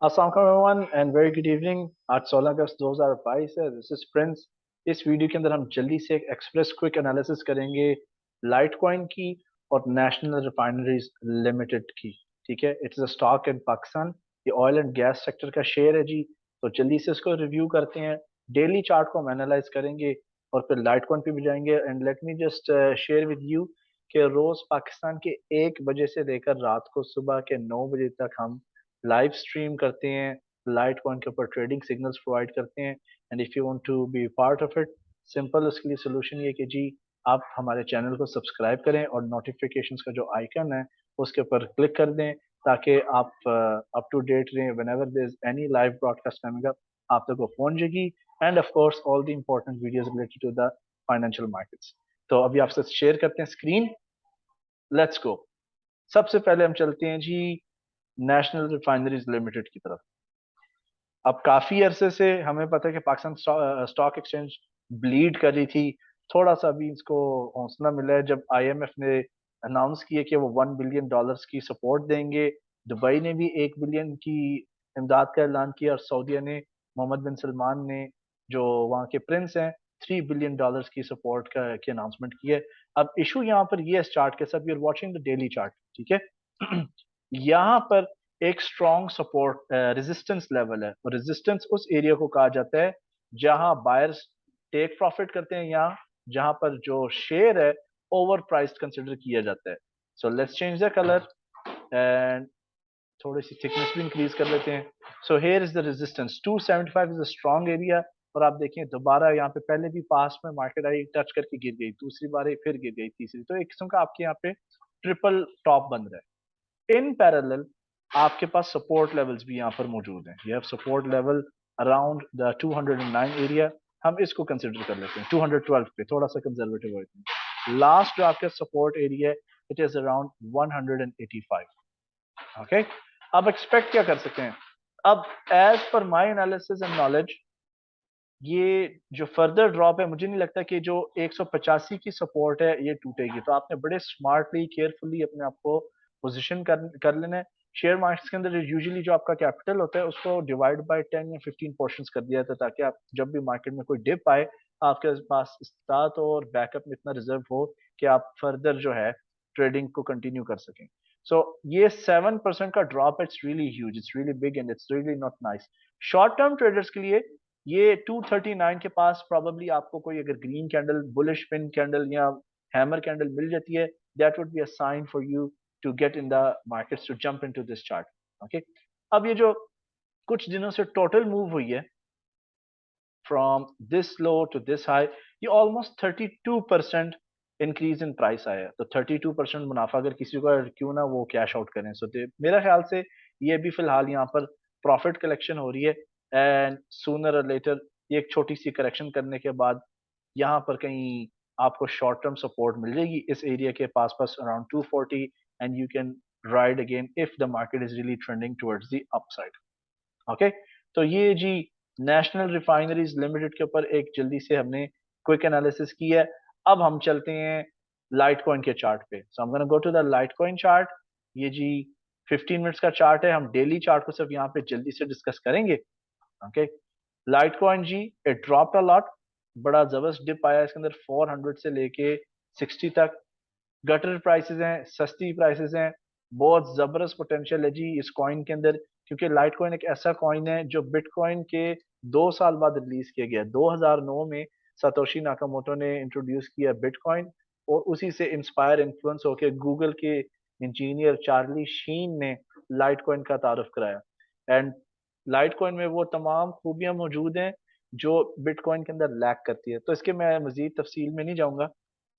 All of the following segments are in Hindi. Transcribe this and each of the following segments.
अस्सलाम वालेकुम एंड वेरी गुड इवनिंग। आज 16 अगस्त 2022 है। This is Prince. इस वीडियो के अंदर हम जल्दी से एक एक्सप्रेस क्विक एनालिसिस करेंगे लाइट कॉइन की और नेशनल रिफाइनरीज लिमिटेड की। ठीक है, it's a stock in Pakistan. ये ऑयल एंड गैस सेक्टर का शेयर है जी। तो जल्दी से इसको रिव्यू करते हैं। डेली चार्ट को हम एनालाइज करेंगे और फिर लाइट कॉइन पे भी जाएंगे। And let me just share with you कि रोज पाकिस्तान के 1 बजे से लेकर रात को सुबह के 9 बजे तक हम लाइव स्ट्रीम करते हैं, लाइट कॉइन के ऊपर ट्रेडिंग सिग्नल्स प्रोवाइड करते हैं। And if you want to be part of it, simple उसके लिए सोल्यूशन ये कि जी आप हमारे चैनल को सब्सक्राइब करें और नोटिफिकेशंस का जो आइकन है उसके ऊपर क्लिक कर दें, ताकि आप अप टू डेट रहें। Whenever there is any live broadcast coming up, आप तक वो पहुंच जाएगी। And of course all the important videos related to the financial markets. तो अभी आपसे शेयर करते हैं स्क्रीन। Let's go. सबसे पहले हम चलते हैं जी नेशनल रिफाइनरीज लिमिटेड की तरफ। अब काफी अरसे से हमें पता है कि पाकिस्तान स्टॉक एक्सचेंज ब्लीड कर रही थी। थोड़ा सा भी इसको हौसला मिला है जब आईएमएफ ने अनाउंस किया कि वो $1 बिलियन की सपोर्ट देंगे। दुबई ने भी 1 बिलियन की इमदाद का ऐलान किया और सऊदीया ने, मोहम्मद बिन सलमान ने, जो वहाँ के प्रिंस हैं, $3 बिलियन की सपोर्ट का की अनाउंसमेंट की है। अब इशू यहाँ पर ये है, चार्ट के साथ, you are watching the daily chart, ठीक है। यहाँ पर एक स्ट्रॉन्ग सपोर्ट रेजिस्टेंस लेवल है, और रेजिस्टेंस उस एरिया को कहा जाता है जहां बायर्स टेक प्रॉफिट करते हैं, या जहां पर जो शेयर है ओवर प्राइस्ड कंसिडर किया जाता है। So let's change the colour and थोड़ी सी थिकनेस भी इंक्रीज कर लेते हैं। So here is the resistance 275 is a strong area. और आप देखें दोबारा यहाँ पे पहले भी पास में मार्केट आई, टच करके गिर गई, दूसरी बार आई, फिर गिर गई, तीसरी। तो एक किस्म का आपके यहाँ पे ट्रिपल टॉप बन रहा है। इन पैरेलल आपके पास सपोर्ट लेवल्स भी यहाँ पर मौजूद हैं। You have support level around the 209 area. हम इसको कंसिडर कर लेते हैं 212 पे, थोड़ा सा कंजर्वेटिव होते हैं। लास्ट जो आपका सपोर्ट एरिया है, इट इज अराउंड 185। ओके, अब एक्सपेक्ट क्या कर सकते हैं? अब as per my analysis and knowledge, ये जो फर्दर ड्रॉप है, मुझे नहीं लगता कि जो 185 की सपोर्ट है ये टूटेगी। तो आपने बड़े स्मार्टली केयरफुली अपने आप को पोजीशन कर लेना है। शेयर मार्केट के अंदर यूजुअली जो आपका कैपिटल होता है उसको डिवाइड बाय 10 या 15 पोर्शंस कर दिया जाता है, ताकि आप जब भी मार्केट में कोई डिप आए, आपके पास इस्तात और बैकअप में इतना रिजर्व हो कि आप फर्दर जो है ट्रेडिंग को कंटिन्यू कर सकें। सो ये 7% का drop, it's really huge, it's really big and it's really not nice. Short term traders के लिए ये 239 के पास प्रॉब्ली आपको कोई अगर green candle, bullish pin candle या हैमर कैंडल मिल जाती है, that would be a sign for you to get in the markets, to jump into this chart. Okay, अब ये जो कुछ दिनों से टोटल मूव हुई है from this low to this high, ये ऑलमोस्ट 32% इंक्रीज इन प्राइस आया है। तो 32% मुनाफा अगर किसी को है, क्यों ना वो कैश आउट करें। सो मेरा ख्याल से ये भी फिलहाल यहाँ पर प्रॉफिट कलेक्शन हो रही है। एंड सूनर और लेटर ये एक छोटी सी करेक्शन करने के बाद यहाँ पर कहीं आपको शॉर्ट टर्म सपोर्ट मिल जाएगी इस एरिया के पास पास around 240। And you can ride again if the market is really trending towards the upside. Okay, तो ये जी नेशनल रिफाइनरीज लिमिटेड के ऊपर एक जल्दी से हमने क्विक एनालिसिस की है। अब हम चलते हैं लाइट कॉइन के चार्ट पे। So I am gonna go to the Litecoin chart. ये जी 15 मिनट्स का चार्ट है। हम डेली चार्ट को सिर्फ यहाँ पे जल्दी से डिस्कस करेंगे। Okay, Litecoin ji, it dropped a lot. बड़ा जबरदस्त डिप आया इसके अंदर 400 से लेके 60 तक। गटर प्राइसेस हैं, सस्ती प्राइसेस हैं। बहुत जबरदस्त पोटेंशियल है जी इस कॉइन के अंदर, क्योंकि लाइट कॉइन एक ऐसा कॉइन है जो बिटकॉइन के 2 साल बाद रिलीज किया गया। 2009 में सतोशी नाकामोटो ने इंट्रोड्यूस किया बिटकॉइन, और उसी से इंस्पायर इन्फ्लुएंस होकर गूगल के इंजीनियर चार्ली शीन ने लाइट कॉइन का तारुफ कराया। एंड लाइट कॉइन में वो तमाम खूबियां मौजूद हैं जो बिटकॉइन के अंदर लैक करती है। तो इसके मैं मजीद तफसील में नहीं जाऊंगा,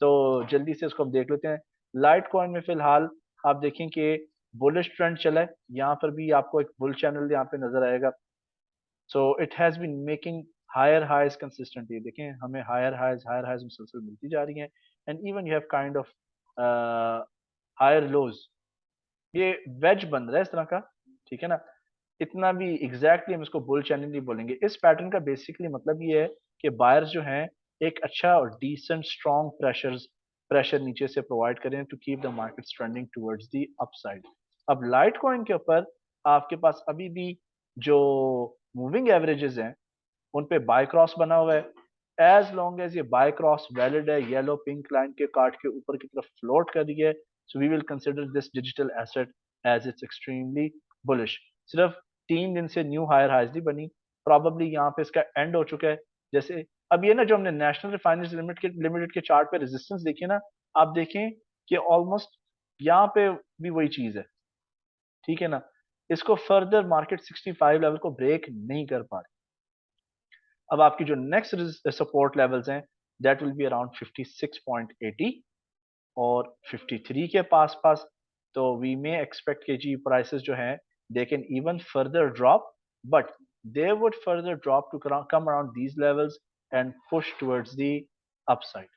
तो जल्दी से इसको हम देख लेते हैं। लाइट कॉइन में फिलहाल आप देखें कि बुलिश ट्रेंड चला है। यहाँ पर भी आपको एक बुल चैनल यहाँ पे नजर आएगा। So it has been making higher highs consistently. देखें हमें हायर हाइज मुसलसल मिलती जा रही हैं। And even you have kind of higher lows. ये वेज बन रहा है इस तरह का, ठीक है ना। इतना भी एग्जैक्टली हम इसको बुल चैनल नहीं बोलेंगे। इस पैटर्न का बेसिकली मतलब ये है कि बायर्स जो हैं एक अच्छा और डिसेंट स्ट्रॉन्ग प्रेशर नीचे से प्रोवाइड करें to keep the market trending towards the upside. अब लाइट कॉइन के ऊपर आपके पास अभी भी जो मूविंग एवरेजेस हैं उन पे बाय क्रॉस बना हुआ है। एज लॉन्ग एज ये बाय क्रॉस वैलिड है, येलो पिंक लाइन के काट के ऊपर की तरफ फ्लोट कर रही है, so we will consider this digital asset as it's extremely bullish. सिर्फ 3 दिन से न्यू हायर हाइज नहीं बनी, प्रॉबली यहाँ पे इसका एंड हो चुका है। जैसे अब ये ना जो हमने नेशनल रिफाइनरीज लिमिटेड के चार्ट पे रेजिस्टेंस देखिए ना, आप देखें कि ऑलमोस्ट यहाँ पे भी वही चीज है, ठीक है ना। इसको फर्दर मार्केट 65 लेवल को ब्रेक नहीं कर पा रही। अब आपकी जो नेक्स्ट सपोर्ट लेवल्स हैं दैट विल बी अराउंड 56.80 और 53 के पास पास। तो वी मे एक्सपेक्ट के जी प्राइसेस जो हैं they can even further drop, but they would further drop to come around these levels and push towards the upside.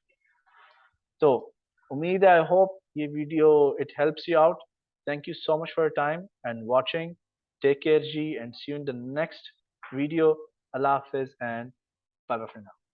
तो उम्मीद है, आई होप ये video it helps you out. Thank you so much for time and watching. Take care जी and see you in the next video. अल्लाह हाफिज एंड bye bye for now.